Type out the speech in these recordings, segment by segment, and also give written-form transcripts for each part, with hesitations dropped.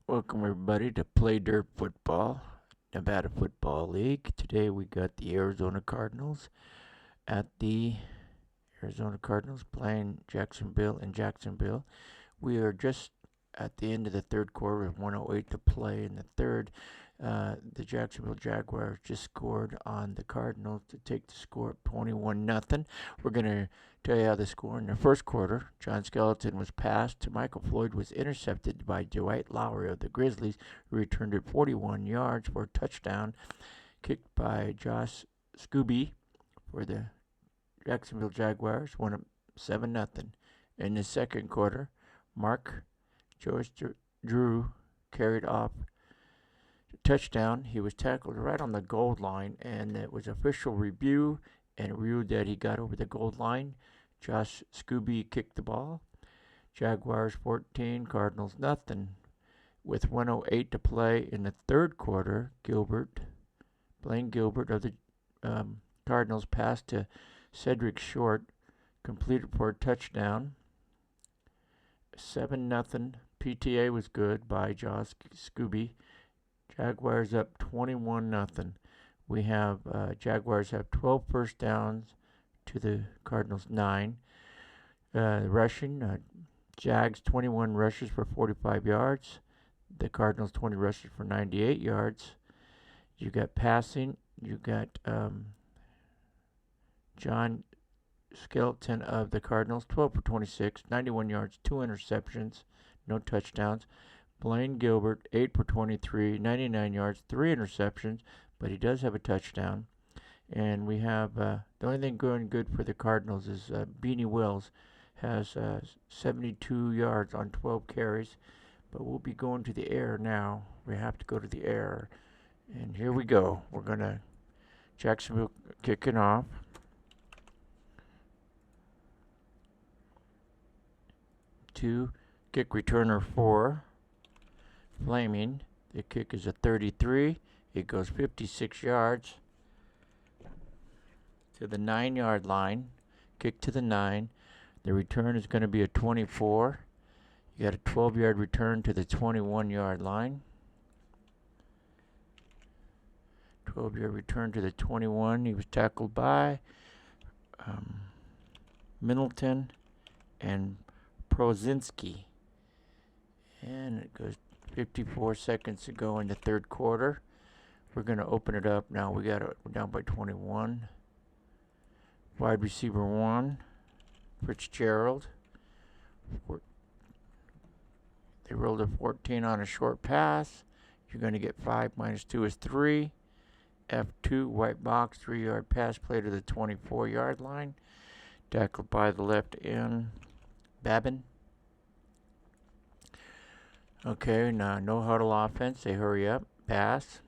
Welcome everybody to Paydirt Football, Nevada Football League. Today we got the Arizona Cardinals at the Arizona Cardinals playing Jacksonville in Jacksonville. We are just at the end of the third quarter with 1:08 to play in the third. The Jacksonville Jaguars just scored on the Cardinals to take the score up 21-0. We're going to tell you how the score in the first quarter. John Skeleton was passed to Michael Floyd, was intercepted by Dwight Lowry of the Grizzlies, who returned it 41 yards for a touchdown, kicked by Josh Scooby for the Jacksonville Jaguars, won up 7-0. In the second quarter, Mark Joyce Drew carried off touchdown. He was tackled right on the goal line, and it was official review and ruled that he got over the goal line. Josh Scooby kicked the ball. Jaguars 14, Cardinals nothing. With 1:08 to play in the third quarter, Blaine Gilbert of the Cardinals passed to Cedric Short, completed for a touchdown. 7-0. PTA was good by Josh Scooby. Jaguars up 21-0. We have Jaguars have 12 first downs to the Cardinals 9. Rushing, Jags 21 rushes for 45 yards. The Cardinals 20 rushes for 98 yards. You got passing. You got John Skeleton of the Cardinals 12 for 26, 91 yards, 2 interceptions, no touchdowns. Blaine Gilbert 8 for 23, 99 yards, 3 interceptions, but he does have a touchdown. And we have the only thing going good for the Cardinals is Beanie Wells has 72 yards on 12 carries. But we'll be going to the air now. We have to go to the air. And here we go. We're going to Jacksonville kicking off. Two, kick returner 4. Flaming. The kick is a 33. It goes 56 yards to the 9-yard line. Kick to the 9. The return is going to be a 24. You got a 12-yard return to the 21-yard line. 12-yard return to the 21. He was tackled by Middleton and Prozinski. And it goes 54 seconds to go in the third quarter. We're going to open it up now. We're down by 21. Wide receiver 1, Fitzgerald. They rolled a 14 on a short pass. You're going to get 5 minus 2 is 3. F2, white box, 3-yard pass play to the 24-yard line. Tackled by the left end, Babin. Okay, now no huddle offense. They hurry up. Pass.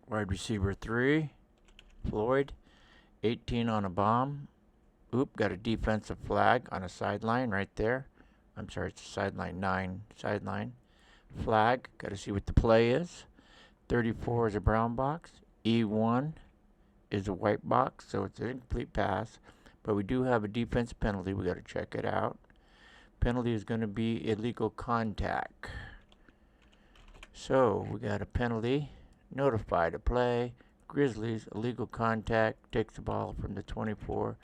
Wide receiver 3, Floyd. 18 on a bomb. Oop, got a defensive flag on a sideline right there. I'm sorry, it's sideline 9. Sideline. Flag. Got to see what the play is. 34 is a brown box. E1 is a white box, so it's an incomplete pass. But we do have a defense penalty. We got to check it out. Penalty is going to be illegal contact. So we got a penalty. Notify to play. Grizzlies, illegal contact. Takes the ball from the 24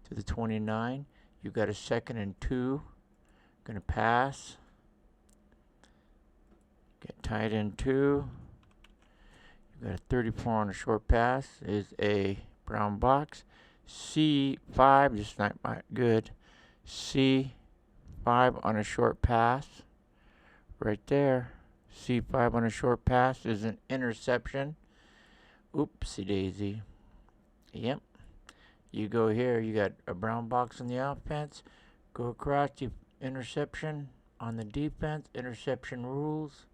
to the 29. You got a 2nd and 2. Going to pass. Get tight end 2. You got a 34 on a short pass. Is a brown box. C5, just not good. C5 on a short pass. Right there. C5 on a short pass is an interception. Oopsie daisy. Yep. You go here, you got a brown box on the offense. Go across the interception on the defense. Interception rules.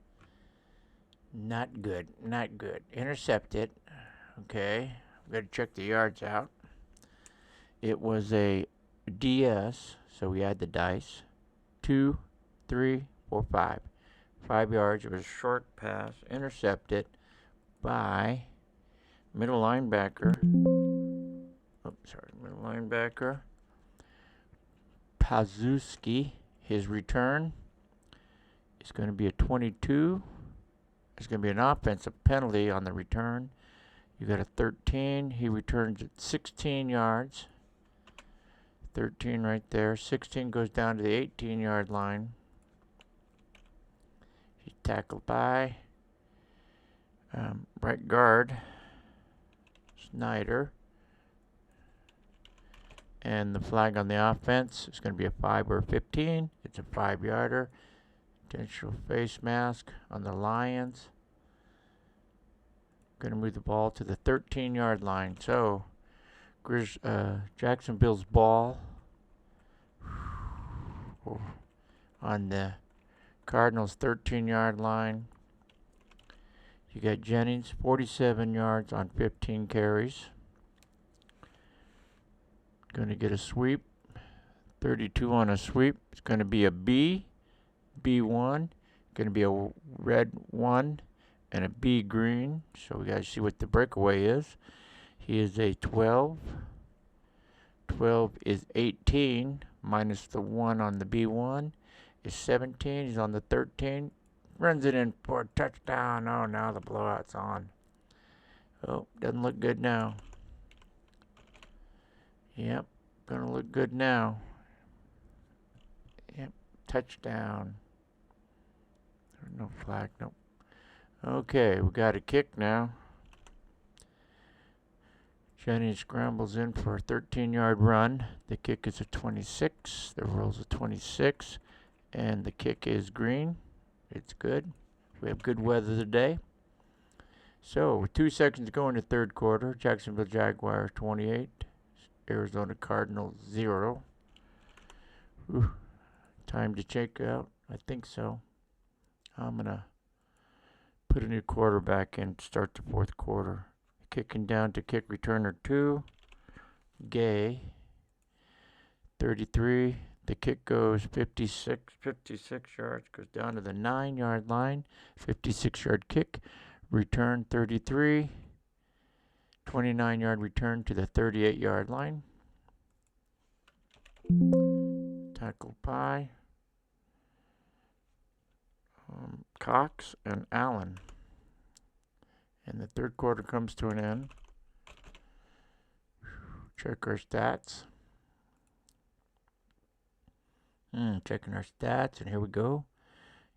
Not good. Not good. Intercept it. Okay. We've got to check the yards out. It was a DS, so we had the dice. 2, 3, 4, 5. 5 yards. It was a short pass. Intercepted by middle linebacker. Middle linebacker. Pazuski. His return is going to be a 22. It's going to be an offensive penalty on the return. You got a 13. He returns at 16 yards. 13 right there. 16 goes down to the 18-yard line. He's tackled by right guard Snyder. And the flag on the offense is going to be a 5 or a 15. It's a 5-yarder. Intentional face mask on the Lions. Going to move the ball to the 13-yard line. So, Jacksonville's ball on the Cardinals' 13-yard line. You got Jennings, 47 yards on 15 carries. Going to get a sweep. 32 on a sweep. It's going to be a B, B1. Going to be a red 1. And a B green, so we gotta see what the breakaway is. He is a 12. 12 is 18, minus the 1 on the B1 is 17. He's on the 13. Runs it in for a touchdown. Oh, now the blowout's on. Oh, doesn't look good now. Yep, gonna look good now. Yep, touchdown. No flag, nope. Okay, we got a kick now. Jennings scrambles in for a 13-yard run. The kick is a 26. The roll's a 26. And the kick is green. It's good. We have good weather today. So, with 2 seconds to go in the third quarter, Jacksonville Jaguars 28. Arizona Cardinals 0. Ooh, time to check out. I think so. I'm going to put a new quarterback in to start the fourth quarter. Kicking down to kick returner 2. Gay. 33. The kick goes 56 yards. Goes down to the 9-yard line. 56-yard kick. Return 33. 29-yard return to the 38-yard line. Tackle by Cox and Allen. And the third quarter comes to an end. Check our stats. Checking our stats, and here we go.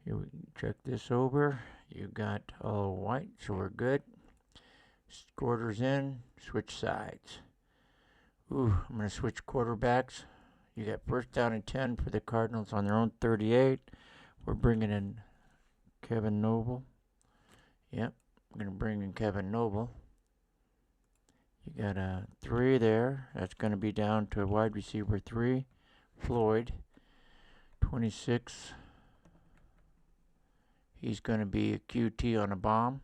Here we check this over. You got all white, so we're good. Quarters in, switch sides. I'm going to switch quarterbacks. You got first down and 10 for the Cardinals on their own 38. We're bringing in Kevin Noble. Yep, I'm going to bring in Kevin Noble. You got a 3 there. That's going to be down to wide receiver 3, Floyd. 26. He's going to be a QT on a bomb.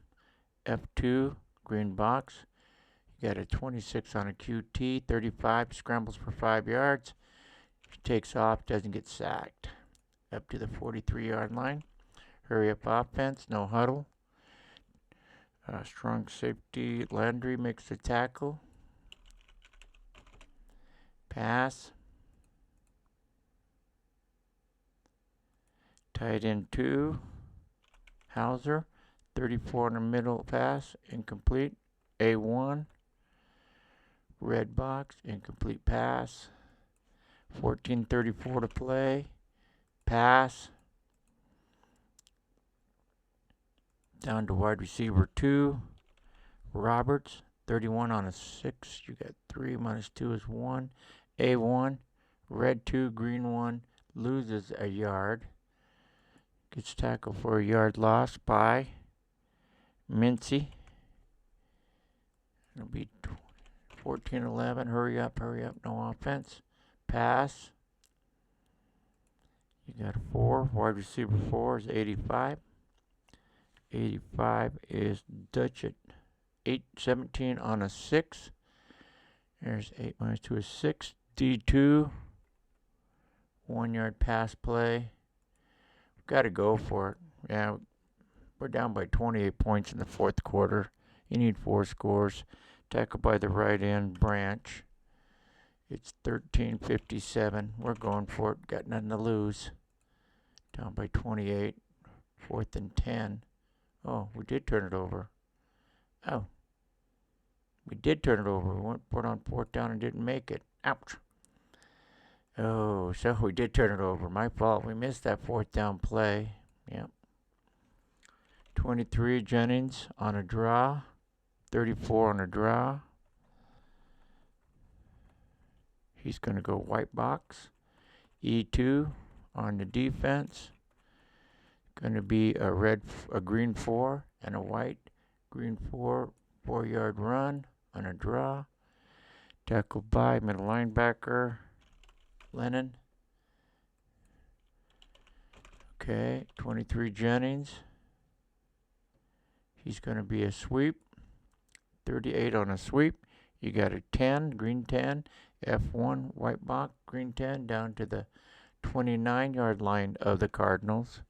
F2, green box. You got a 26 on a QT. 35, scrambles for 5 yards. Takes off, doesn't get sacked. Up to the 43-yard line. Hurry up offense, no huddle. Strong safety, Landry makes the tackle. Pass. Tight end 2. Hauser. 34 in the middle pass. Incomplete. A1. Red box. Incomplete pass. 14:34 to play. Pass. Down to wide receiver 2. Roberts. 31 on a 6. You got 3 minus 2 is 1. A1. Red 2. Green 1. Loses a yard. Gets tackled for a yard loss by Mincy. It'll be 14-11. Hurry up, no offense. Pass. You got a 4. Wide receiver 4 is 85. 85 is Dutchett. 8-17 on a 6. There's 8 minus 2 is 6. D2. 1-yard pass play. Got to go for it. Yeah, we're down by 28 points in the fourth quarter. You need 4 scores. Tackled by the right end, Branch. It's 13:57. We're going for it. Got nothing to lose. Down by 28. 4th and 10. Oh, we did turn it over. Oh, we did turn it over. We went for it on 4th down and didn't make it. Ouch. Oh, so we did turn it over. My fault. We missed that 4th down play. Yep. 23 Jennings on a draw. 34 on a draw. He's going to go white box. E2 on the defense. Going to be a green 4 and a white. Green 4, 4-yard run on a draw. Tackled by middle linebacker Lennon. Okay, 23 Jennings. He's going to be a sweep. 38 on a sweep. You got a 10, green 10, F1, white box, green 10, down to the 29-yard line of the Cardinals.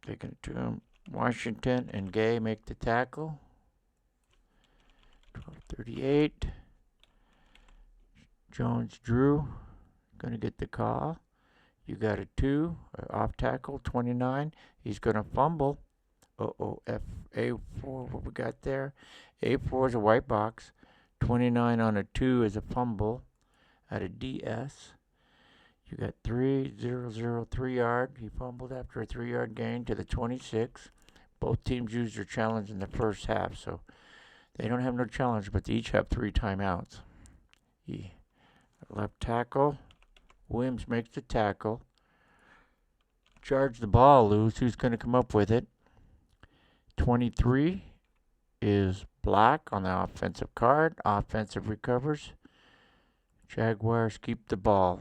Taking it to him. Washington and Gay make the tackle. 12:38. Jones Drew going to get the call. You got a 2, off tackle, 29. He's going to fumble. A4, what we got there? A4 is a white box. 29 on a 2 is a fumble at a DS. You got 3 yard. He fumbled after a 3-yard gain to the 26. Both teams used their challenge in the first half, so they don't have no challenge, but they each have 3 timeouts. Left tackle. Williams makes the tackle. Charge the ball loose. Who's going to come up with it? 23 is black on the offensive card. Offensive recovers. Jaguars keep the ball.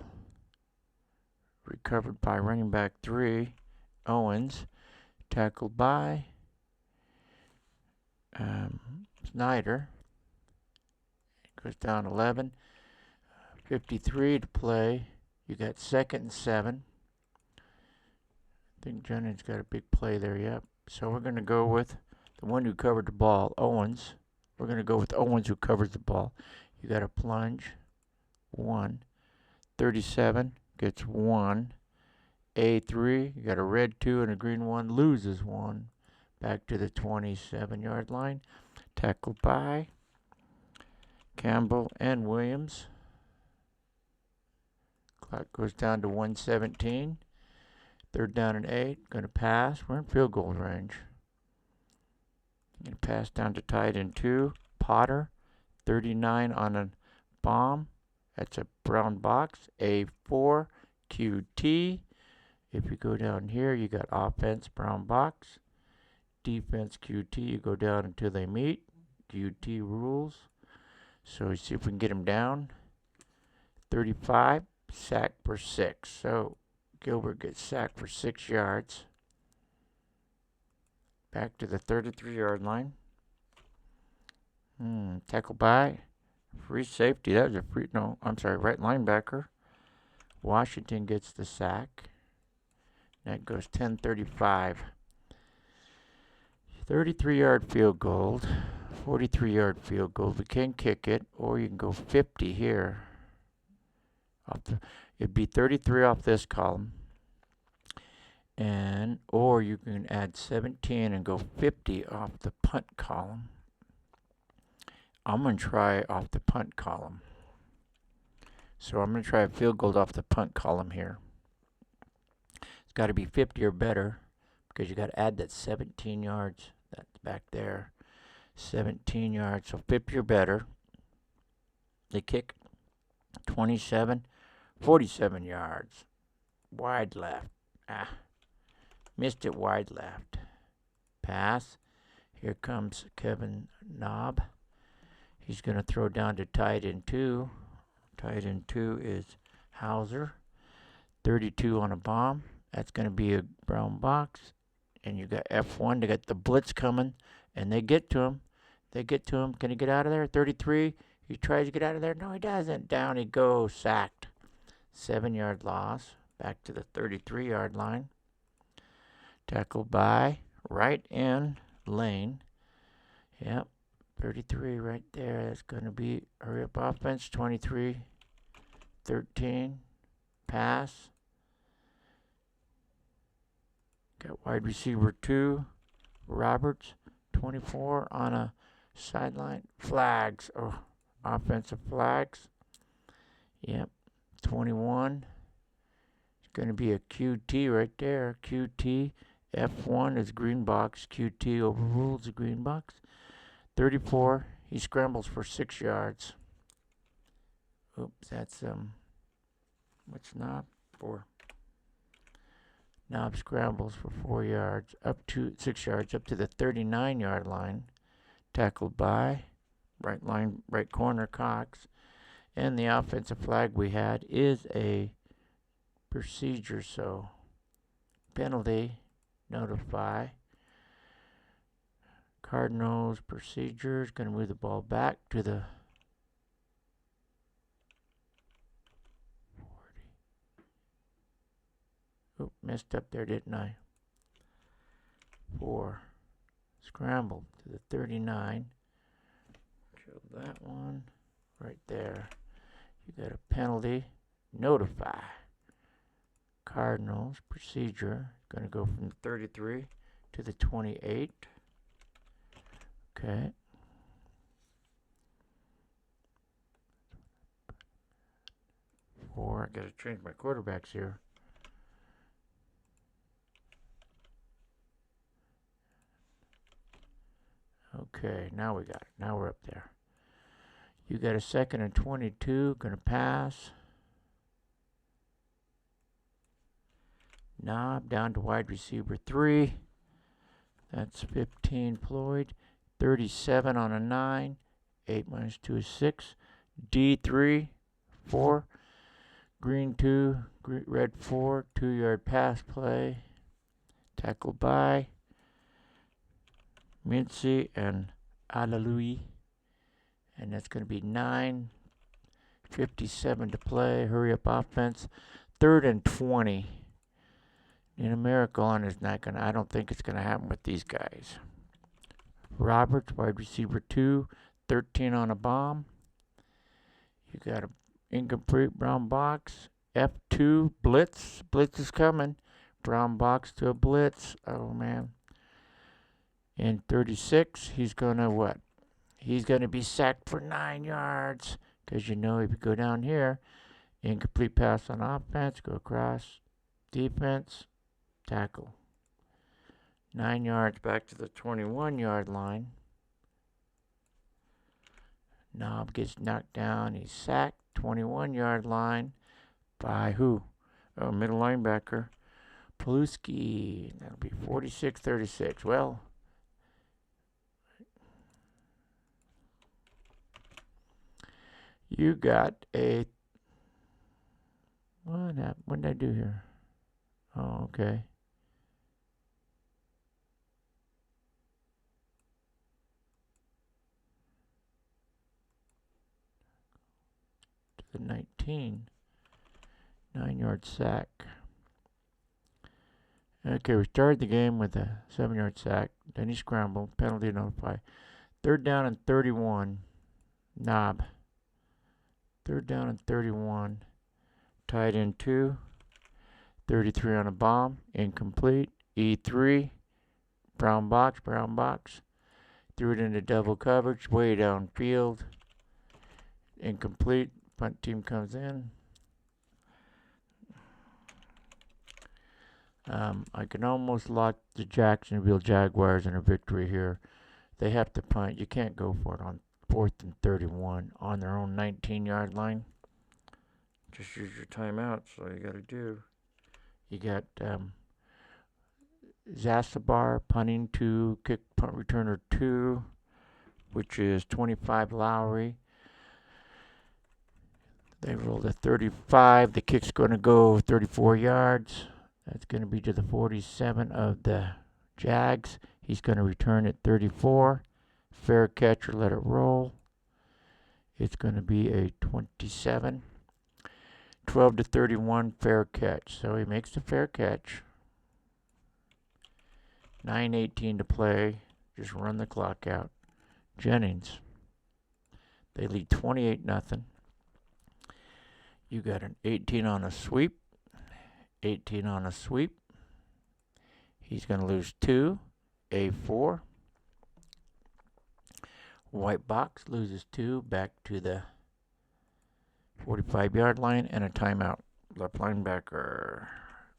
Recovered by running back 3, Owens. Tackled by Snyder. Goes down 11. 53 to play. You got 2nd and 7. I think Jennings got a big play there, yep. So we're going to go with the one who covered the ball, Owens. We're going to go with Owens who covers the ball. You got a plunge. 1. 37 gets 1. A3, you got a red 2 and a green 1, loses 1. Back to the 27-yard line. Tackled by Campbell and Williams. Clock goes down to 1:17. 3rd down and 8. Going to pass. We're in field goal range. Going to pass down to tight end 2. Potter. 39 on a bomb. That's a brown box. A4. QT. If you go down here, you got offense, brown box. Defense, QT. You go down until they meet. QT rules. So see if we can get him down. 35. Sack for 6. So Gilbert gets sacked for 6 yards. Back to the 33-yard line. Tackle by free safety. That was a right linebacker. Washington gets the sack. That goes 10:35. 33-yard field goal. 43-yard field goal. We can kick it, or you can go 50 here. It'd be 33 off this column. Or you can add 17 and go 50 off the punt column. I'm going to try off the punt column. So I'm going to try a field goal off the punt column here. It's got to be 50 or better because you got to add that 17 yards. That's back there. 17 yards. So 50 or better. They kick 27, 47 yards. Wide left. Missed it wide left. Pass. Here comes Kevin Knobb. He's going to throw down to tight end 2. Tight end 2 is Hauser. 32 on a bomb. That's going to be a brown box. And you got F1. They got the blitz coming. And they get to him. Can he get out of there? 33. He tries to get out of there. No, he doesn't. Down he goes. Sacked. 7-yard loss. Back to the 33-yard line. Tackled by right in lane. Yep. 33 right there. That's going to be hurry up offense. 23. 13. Pass. Got wide receiver 2, Roberts, 24 on a sideline. Flags. Oh, offensive flags. Yep. 21. It's going to be a QT right there. QT. F1 is green box. QT overrules the green box. 34. He scrambles for 6 yards. Oops, that's what's knob? 4. Knob scrambles for 4 yards, up to 6 yards, up to the 39-yard line. Tackled by right corner Cox. And the offensive flag we had is a procedure, so penalty, notify. Cardinals procedures, going to move the ball back to the 40. Oop, messed up there, didn't I? 4. Scrambled to the 39. Killed that one right there. You got a penalty, notify. Cardinals procedure, going to go from the 33 to the 28. Okay. I got to change my quarterbacks here. Okay, now we got it. Now we're up there. You got a 2nd and 22. Going to pass. Knob down to wide receiver 3. That's 15 Floyd. 37 on a 9. 8 minus 2 is 6. D3, 4. Green 2, red 4. 2-yard pass play. Tackled by Mincy and Alalui. And that's going to be 9:57 to play. Hurry up offense. 3rd and 20. In a miracle on is not going to, I don't think it's going to happen with these guys. Roberts, wide receiver 2, 13 on a bomb. You got an incomplete brown box. F2, blitz. Blitz is coming. Brown box to a blitz. Oh, man. In 36, he's going to what? He's going to be sacked for 9 yards. Because you know if you go down here, incomplete pass on offense, go across, defense, tackle. 9 yards back to the 21-yard line. Knob gets knocked down. He's sacked. 21-yard line by who? Oh, middle linebacker. Paluski. That'll be 46-36. Well, you got a... What happened? What did I do here? Oh, okay. To the 19. 9-yard sack. Okay, we started the game with a 7-yard sack. Then he scrambled. Penalty notify. 3rd down and 31. Knob. 3rd down and 31. Tied in 2. 33 on a bomb. Incomplete. E3. Brown box. Threw it into double coverage. Way downfield. Incomplete. Punt team comes in. I can almost lock the Jacksonville Jaguars in a victory here. They have to punt. You can't go for it on 4th and 31 on their own 19-yard line. Just use your timeout. That's all you got to do. You got Zasabar punting 2, kick punt returner 2, which is 25 Lowry. They rolled a 35. The kick's going to go 34 yards. That's going to be to the 47 of the Jags. He's going to return at 34. Fair catch or let it roll. It's going to be a 27. 12-31 fair catch. So he makes the fair catch. 9:18 to play. Just run the clock out. Jennings. They lead 28-0. You got an 18 on a sweep. 18 on a sweep. He's going to lose 2. A4. White box loses 2. Back to the 45-yard line and a timeout. Left linebacker.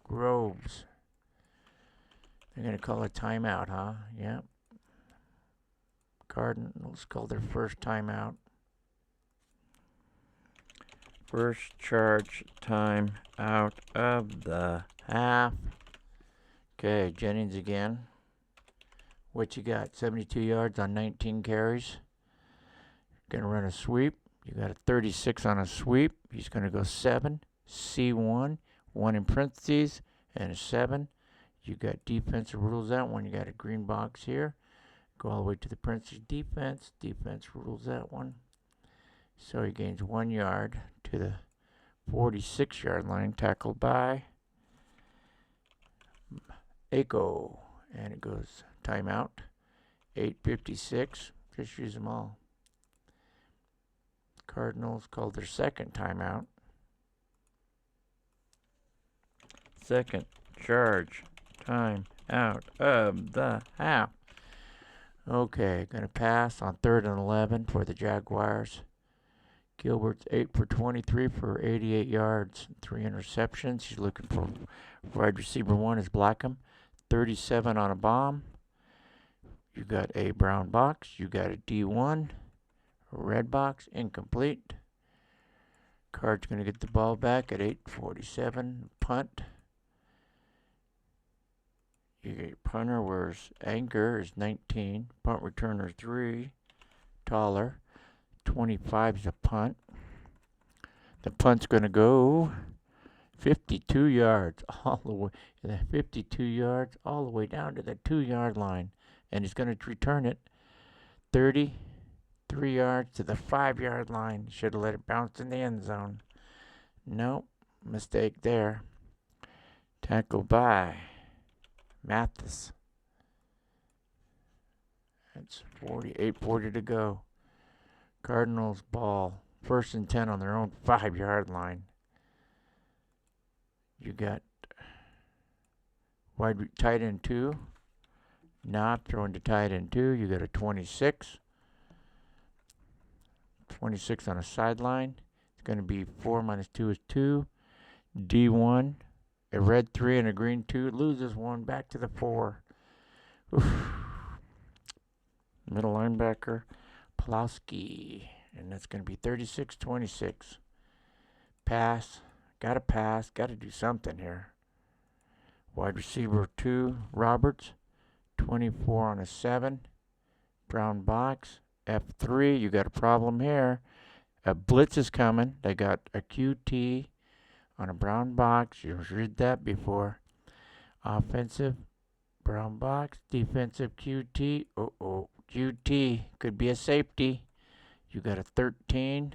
Groves. They're going to call a timeout, huh? Yep. Cardinals call their first timeout. First charge time out of the half. Okay, Jennings again. What you got? 72 yards on 19 carries. Going to run a sweep. You got a 36 on a sweep. He's going to go 7. C1. 1 in parentheses. And a 7. You got defensive rules that one. You got a green box here. Go all the way to the parentheses defense. Defense rules that one. So he gains 1 yard to the 46-yard line. Tackled by Aiko. And it goes timeout. 8:56. Just use them all. Cardinals called their second timeout. Second charge time out of the half. Okay, going to pass on 3rd and 11 for the Jaguars. Gilbert's 8 for 23 for 88 yards, 3 interceptions. He's looking for wide receiver 1 is Blackham. 37 on a bomb. You got a brown box. You got a D1. A red box. Incomplete. Card's going to get the ball back at 8:47. Punt. You get your punter, where's anchor is 19. Punt returner 3. Taller. 25 is a punt. The punt's going to go 52 yards all the way. 52 yards all the way down to the 2-yard line. And he's going to return it 33 yards to the 5-yard line. Should have let it bounce in the end zone. Nope. Mistake there. Tackled by Mathis. That's 8:40 to go. Cardinals ball. 1st and 10 on their own 5-yard line. You got tight end 2. Knob throwing to tight end 2. You got a 26. 26 on a sideline. It's going to be 4 minus 2 is 2. D1. A red 3 and a green 2. Loses 1 back to the 4. Oof. Middle linebacker. Plowski. And that's going to be 36-26. Pass. Got to pass. Got to do something here. Wide receiver 2, Roberts. 24 on a 7. Brown box. F3. You got a problem here. A blitz is coming. They got a QT on a brown box. You've read that before. Offensive. Brown box. Defensive QT. QT. Could be a safety. You got a 13.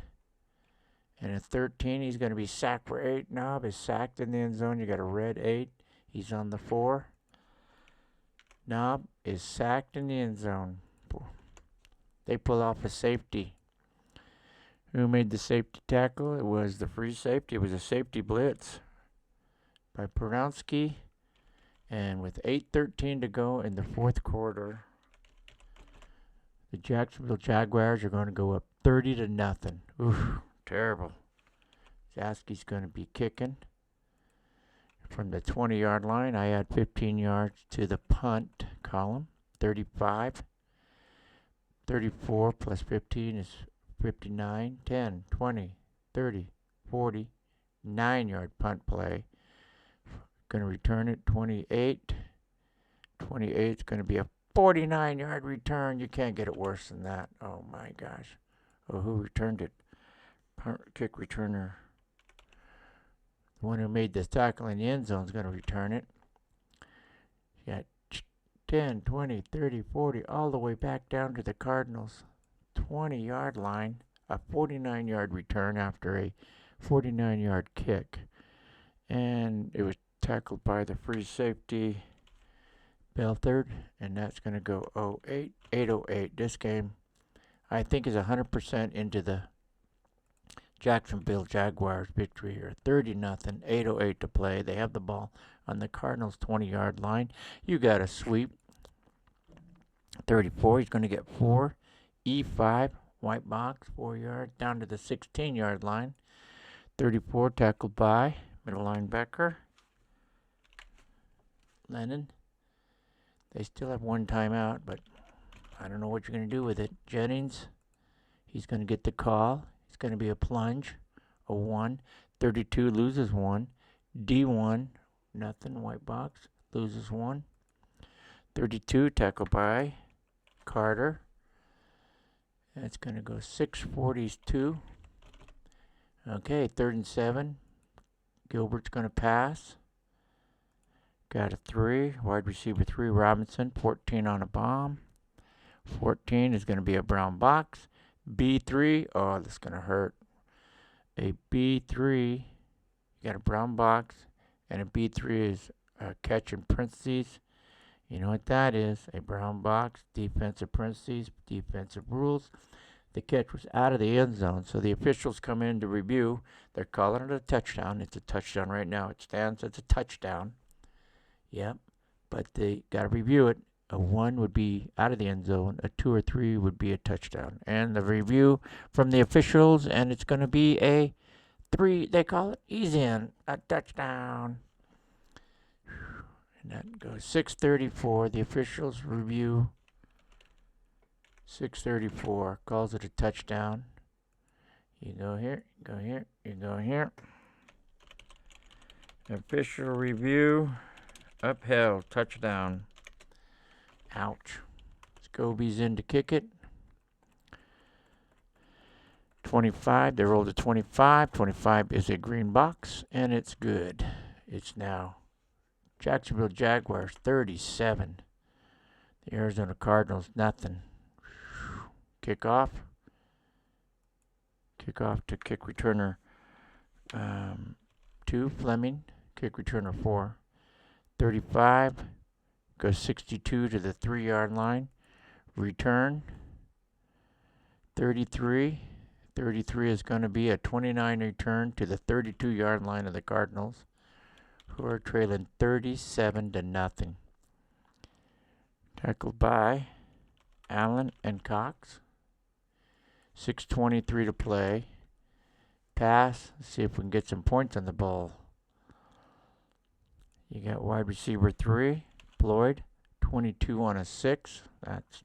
And a 13. He's going to be sacked for 8. Knob is sacked in the end zone. You got a red 8. He's on the 4. Knob is sacked in the end zone. They pull off a safety. Who made the safety tackle? It was the free safety. It was a safety blitz by Porowski. And with 8:13 to go in the 4th quarter, the Jacksonville Jaguars are going to go up 30-0. Oof, terrible. Jaski's going to be kicking from the 20-yard line. I add 15 yards to the punt column. 35. 34 plus 15 is 59. 10, 20, 30, 40. 9-yard punt play. Going to return it 28. 28 is going to be a 49-yard return. You can't get it worse than that. Oh my gosh. Oh, who returned it? Kick returner. The one who made this tackle in the end zone is going to return it. You got 10, 20, 30, 40, all the way back down to the Cardinals 20-yard line. A 49-yard return after a 49-yard kick. And it was tackled by the free safety, Belthard, and that's going to go 808. This game, I think, is 100% into the Jacksonville Jaguars victory here. 30-0, 8:08 to play. They have the ball on the Cardinals' 20-yard line. You got a sweep. 34, he's going to get 4. E5, white box, 4 yards, down to the 16-yard line. 34, tackled by middle linebacker Lennon. They still have one timeout, but I don't know what you're going to do with it. Jennings, he's going to get the call. It's going to be a plunge, a 1. 32 loses 1. D1, nothing, white box, loses 1. 32, tackled by Carter. That's going to go 642. Okay, 3rd and 7. Gilbert's going to pass. Got a 3. Wide receiver 3, Robinson. 14 on a bomb. 14 is going to be a brown box. B3. Oh, that's going to hurt. A B3. You got a brown box. And a B3 is a catch in parentheses. You know what that is. A brown box. Defensive parentheses. Defensive rules. The catch was out of the end zone, so the officials come in to review. They're calling it a touchdown. It's a touchdown right now. It stands as a touchdown. Yep, but they got to review it. A 1 would be out of the end zone. A 2 or 3 would be a touchdown. And the review from the officials, and it's going to be a 3. They call it easy in, a touchdown. And that goes 6:34. The officials review. 6:34 calls it a touchdown. You go here, go here, you go here. Official review, upheld, touchdown. Ouch. Scobie's in to kick it. 25, they rolled a 25. 25 is a green box, and it's good. It's now Jacksonville Jaguars 37. The Arizona Cardinals nothing. Kickoff. Kickoff to kick returner 2, Fleming. Kick returner 4. 35 goes 62 to the 3-yard line. Return 33. 33 is going to be a 29 return to the 32-yard line of the Cardinals, who are trailing 37-0. Tackled by Allen and Cox. 6:23 to play. Pass. Let's see if we can get some points on the ball. You got wide receiver 3, Floyd. 22 on a 6. That's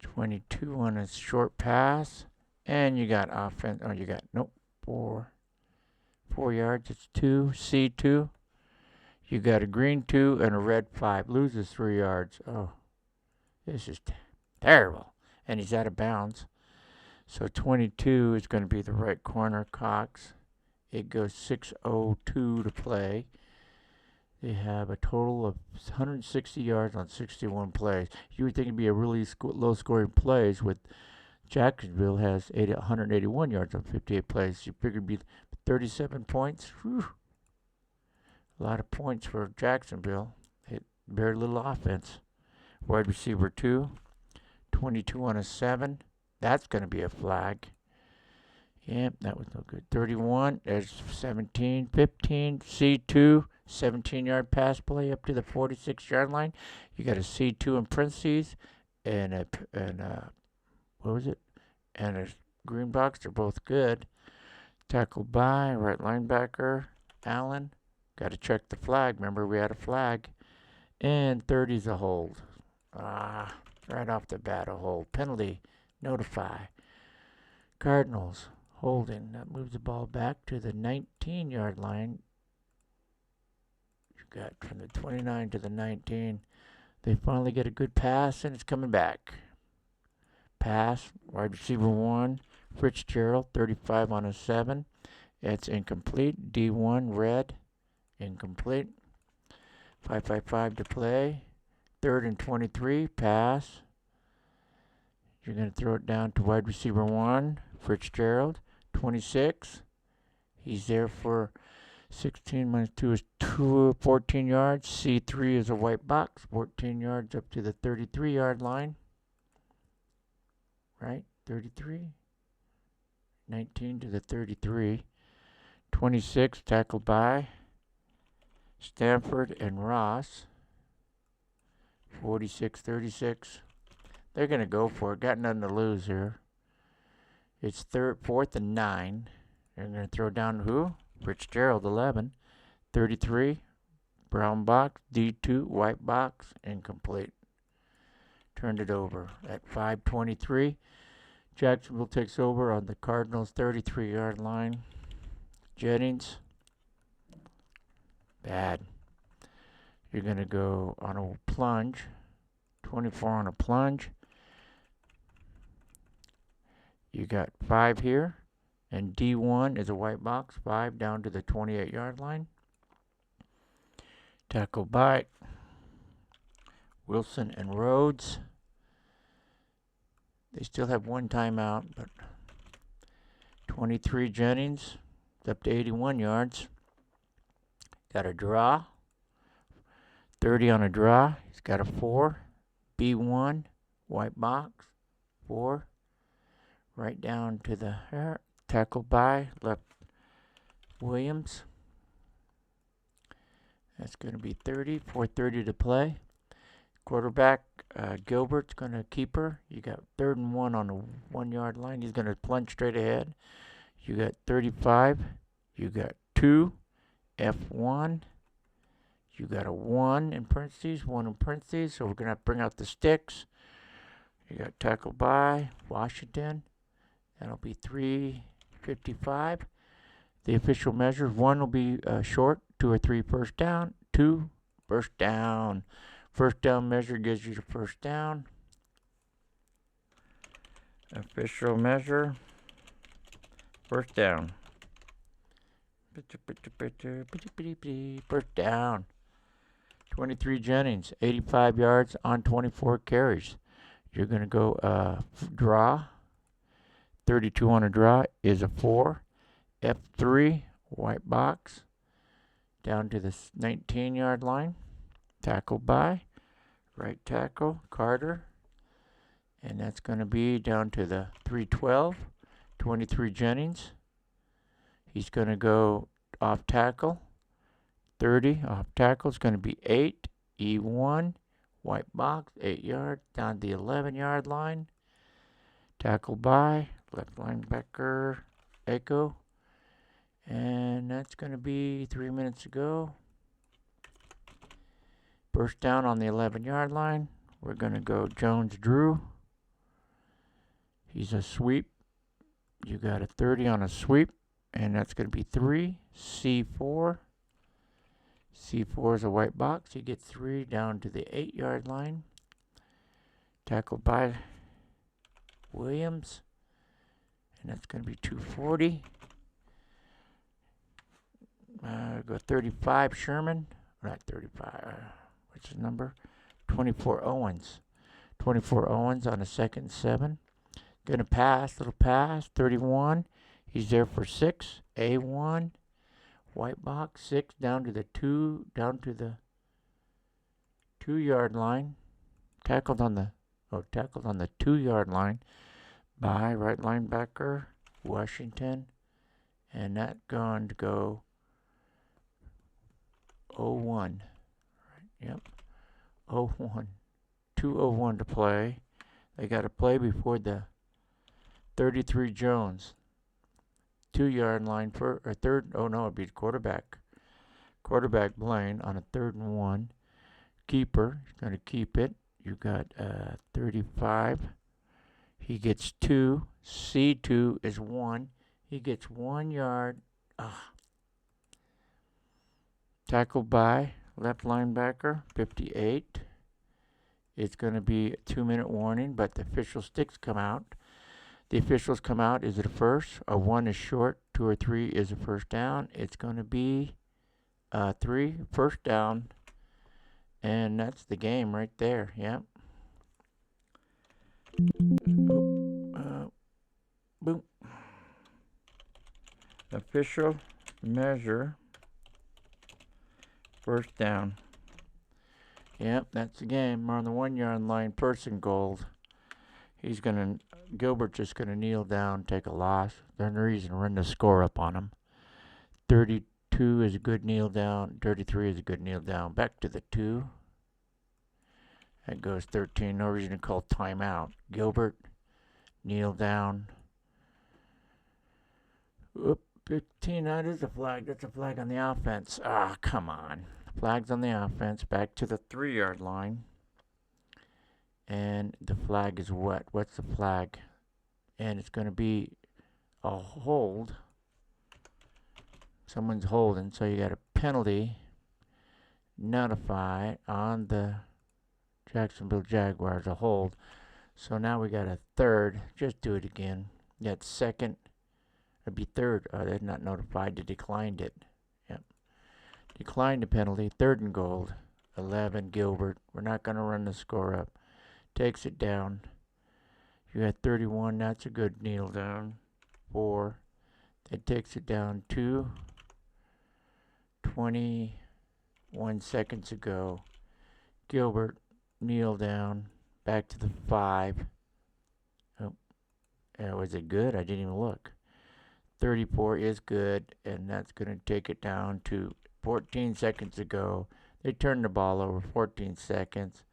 22 on a short pass. And you got offense. Oh, you got, nope, 4 yards. It's 2. C2. You got a green 2 and a red 5. Loses 3 yards. Oh, this is terrible. And he's out of bounds. So 22 is going to be the right corner, Cox. It goes 6:02 to play. They have a total of 160 yards on 61 plays. You would think it'd be a really low-scoring plays with Jacksonville has 181 yards on 58 plays. You figured it'd be 37 points. Whew. A lot of points for Jacksonville. Very little offense. Wide receiver 2, 22 on a 7. That's going to be a flag. Yep, that was no good. 31, there's 17, 15, C2, 17-yard pass play up to the 46-yard line. You got a C2 in parentheses and a what was it? And a green box. They're both good. Tackled by right linebacker Allen. Got to check the flag. Remember, we had a flag. And 30's a hold. Right off the bat, a hold. Penalty. Notify. Cardinals holding. That moves the ball back to the 19-yard line. You got from the 29 to the 19. They finally get a good pass, and it's coming back. Pass. Wide receiver 1. Fitzgerald, 35 on a 7. It's incomplete. D1, red. Incomplete. 5:55 to play. 3rd and 23. Pass. You're going to throw it down to wide receiver 1. Fitzgerald, 26. He's there for 16 minus 2 is 14 yards. C3 is a white box. 14 yards up to the 33-yard line. Right? 33. 19 to the 33. 26 tackled by Stanford and Ross, 46-36. They're going to go for it. Got nothing to lose here. It's 4th and 9. They're going to throw down who? Fitzgerald, 11. 33. Brown box. D2. White box. Incomplete. Turned it over at 5:23. Jacksonville takes over on the Cardinals' 33-yard line. Jennings. Bad. You're going to go on a plunge. 24 on a plunge. You got 5 here. And D1 is a white box. 5 down to the 28-yard line. Tackle by Wilson and Rhodes. They still have one timeout, but 23 Jennings. It's up to 81 yards. Got a draw. 30 on a draw. He's got a 4. B1, white box. 4. Right down to the tackle by left Williams. That's going to be 30. 4:30 to play. Quarterback Gilbert's going to keep her. You got 3rd and 1 on the 1-yard line. He's going to plunge straight ahead. You got 35. You got 2. F1. You got a 1 in parentheses. 1 in parentheses. So we're going to have to bring out the sticks. You got tackle by Washington. That'll be 3:55. The official measures. 1 will be short. 2 or 3 first down. 2 first down. First down measure gives you the first down. Official measure. First down. First down. 23 Jennings. 85 yards on 24 carries. You're going to go draw. 32 on a draw is a 4. F3. White box. Down to the 19-yard line. Tackle by right tackle Carter, and that's going to be down to the 3:12. 23 Jennings. He's going to go off tackle. 30 off tackle is going to be 8. E1 white box 8 yards down the 11-yard line. Tackle by left linebacker Echo, and that's going to be 3 minutes to go. First down on the 11-yard line. We're going to go Jones-Drew. He's a sweep. You got a 30 on a sweep, and that's going to be 3. C4. C4 is a white box. He gets 3 down to the 8-yard line. Tackled by Williams, and that's going to be 240. Go 35 Sherman. Not 35. What's his number? 24 Owens. 24 Owens on a 2nd and 7. Gonna pass, little pass. 31. He's there for 6. A1. White box 6 down to the 2-yard line. Tackled on the 2-yard line by right linebacker Washington, and that's going to go 0-1. Yep. 0-1. 2:01 to play. They got to play before the 33 Jones. 2-yard line for or third. Oh no, it'd be the quarterback. Quarterback Blaine on a 3rd and 1. Keeper. He's going to keep it. You got 35. He gets 2. C2 is 1. He gets 1 yard. Tackled by left linebacker, 58. It's going to be a 2-minute warning, but the official sticks come out. The officials come out. Is it a first? A 1 is short. 2 or 3 is a first down. It's going to be 3, first down. And that's the game right there. Yep. Boom. Official measure. First down. Yep, that's the game. We're on the 1-yard line. Person gold. Gilbert's just gonna kneel down, take a loss. There's no reason to run the score up on him. 32 2 is a good kneel down. 33 is a good kneel down. Back to the 2. That goes 13. No reason to call timeout. Gilbert, kneel down. Oop, 15. That is a flag. That's a flag on the offense. Ah, come on. Flags on the offense. Back to the 3-yard line. And the flag is what? What's the flag? And it's going to be a hold. Someone's holding, so you got a penalty. Notify on the Jacksonville Jaguars, a hold. So now we got a third. Just do it again. You got second. It'd be third. They're not notified. They declined it. Yep. Declined the penalty. 3rd and goal. 11, Gilbert. We're not going to run the score up. Takes it down. You got 31. That's a good kneel down. 4. That takes it down to 21 seconds ago. Gilbert, kneel down. Back to the 5. Oh, was it good? I didn't even look. 34 is good, and that's going to take it down to 14 seconds ago. They turned the ball over 14 seconds.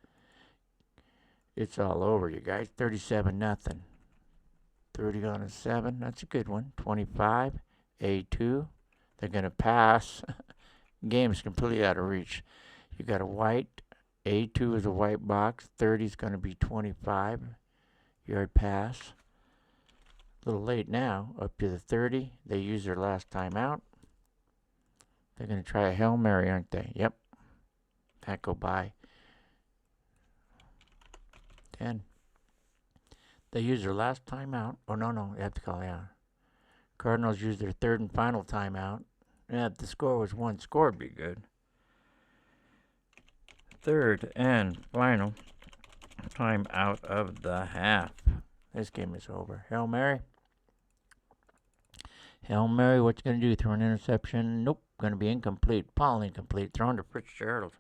It's all over, you guys. 37-0. 30 on a 7. That's a good one. 25. A2. They're going to pass. Game is completely out of reach. You got a white. A2 is a white box. 30 is going to be 25-yard pass. A little late now. Up to the 30. They use their last timeout. They're going to try a Hail Mary, aren't they? Yep. That go by. 10. They use their last timeout. Oh, no. You have to call it out. Cardinals use their 3rd and final timeout. Yeah, if the score was 1 score, it'd be good. 3rd and final timeout of the half. This game is over. Hail Mary. Hail Mary, what you going to do? Throw an interception? Nope. Going to be incomplete. Ball incomplete. Thrown to Fitzgerald.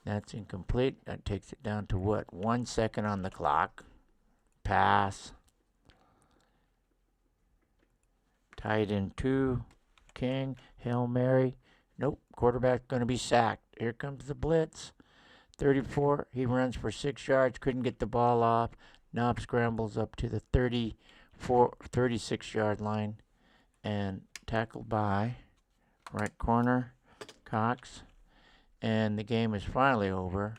That's incomplete. That takes it down to what? 1 second on the clock. Pass. Tied in 2. King. Hail Mary. Nope. Quarterback's going to be sacked. Here comes the blitz. 34. He runs for 6 yards. Couldn't get the ball off. Knob scrambles up to the 36-yard line. And tackled by right corner Cox. And the game is finally over.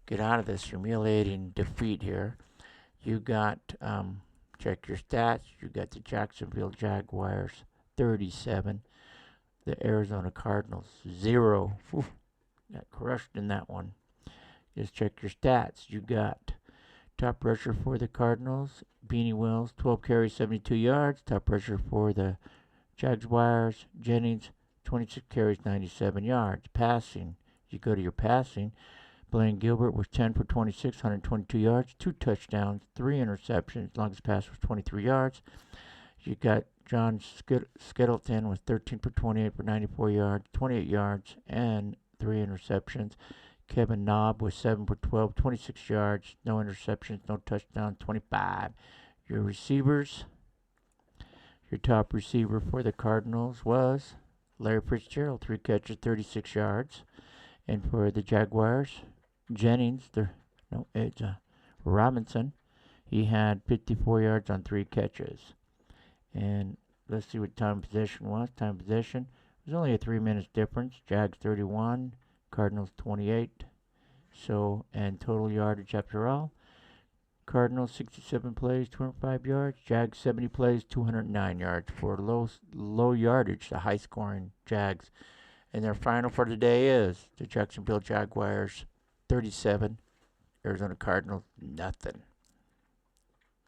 Get out of this humiliating defeat here. You got, check your stats. You got the Jacksonville Jaguars 37. The Arizona Cardinals 0. Whew, got crushed in that one. Just check your stats. You got top rusher for the Cardinals, Beanie Wells, 12 carries, 72 yards. Top rusher for the Jaguars, Jennings, 26 carries, 97 yards. Passing, you go to your passing. Blaine Gilbert was 10 for 26, 122 yards, 2 touchdowns, 3 interceptions. Longest pass was 23 yards. You got John Skittleton was 13 for 28 for 94 yards, 28 yards, and 3 interceptions. Kevin Knobb was 7 for 12, 26 yards, no interceptions, no touchdowns, 25. Your receivers, your top receiver for the Cardinals was Larry Fitzgerald, 3 catches, 36 yards. And for the Jaguars, Jennings, Robinson, he had 54 yards on 3 catches. And let's see what time possession was. Time possession was only a 3 minutes difference. Jags 31, Cardinals 28. So, and total yardage after all, Cardinals 67 plays, 205 yards. Jags 70 plays, 209 yards for low yardage, the high scoring Jags. And their final for the day is the Jacksonville Jaguars 37, Arizona Cardinals nothing.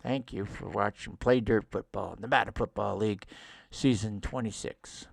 Thank you for watching Paydirt Football, Nevada Football League, Season 26.